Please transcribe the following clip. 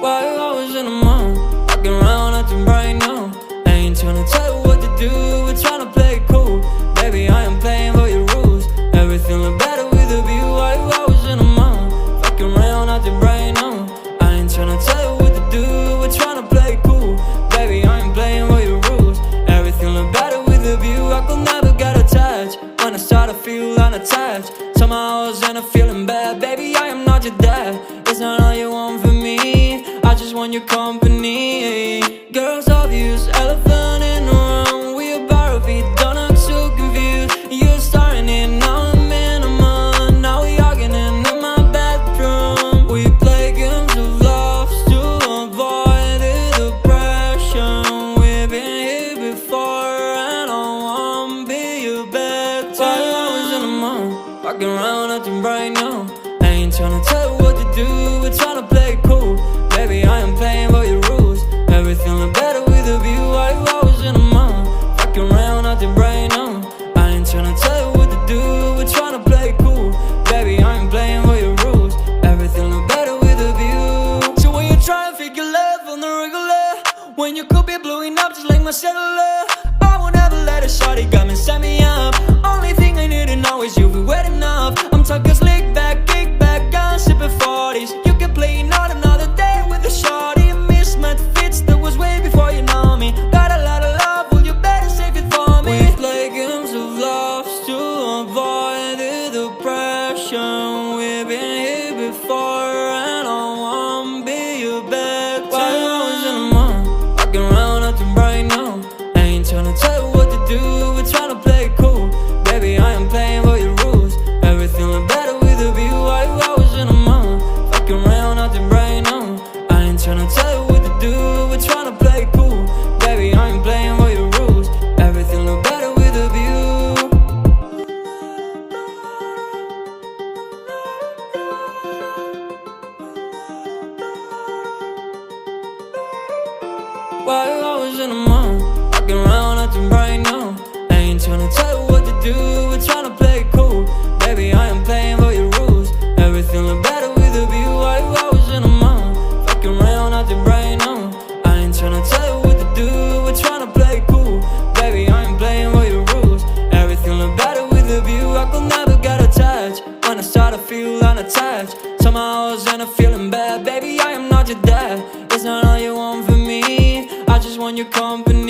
Why you always in the mood? Walking around acting right now. I ain't tryna tell you what to do, we're tryna play it cool. Baby, I am playing by your rules. Everything look better with a view. Why you always in the mood? Walking around acting right now. I ain't tryna tell you what to do, we're tryna play it cool. Baby, I am playing by your rules. Everything look better with a view. I could never get attached. When I start to feel unattached, somehow I was in a feeling bad. Baby, I am not your dad. It's not all you want from me, I just want your company. Girls obvious, elephant in the room. We a bar of feet, don't act so confused. You're starting it, now I'm in a month. Now we arguing in my bedroom. We play games of love to avoid the depression. We've been here before and I won't be your bed. Why you always in the mood? Walking around acting right now. I ain't tryna tell you what to do, we're tryna play it cool. Baby, I am playing by your rules. Everything look better with a view. Why you always in the mood? Walking around acting right now. I ain't tryna tell you what to do, we're tryna play it cool. Baby, I am playing by your rules. Everything look better with a view. So when you try to figure love on the regular, when you could be blowing up just like my cellular, I won't ever let a shawty come and set me up. Only thing I need to know is you'll be wet enough. I'm talking slick back, kick back, gun sipping 40s. You can play not another day with a shawty. Mismatch fits, that was way before you know me. Got a lot of love, well you better save it for me. We play games of love to avoid the depression. We've been here before and I won't be your bed. Why you always in the mood? Walking around acting right now. I ain't tryna tell you what to do, we're tryna play it cool. Baby, I am playing by your rules. Everything look better with a view. Why you always in the mood? Walking around acting right now. I ain't tryna tell you what to do, we're tryna play it cool. Baby, I ain't playing by your rules. Everything look better with a view. Why you always in the mood? Walking around acting right now. I ain't tryna tell you what to do, we're tryna play it cool. Baby, I am playing by your rules. Everything look better with a view. Why you always in the mood? Walking around acting right now. I ain't tryna tell you what to do, we're tryna play it cool. Baby, I am playing by your rules. Everything look better with a view. I could never get attached. When I start to feel unattached, somehow I was in a feeling bad. Baby, I am not your dad. It's not all you want from me, I just want your company.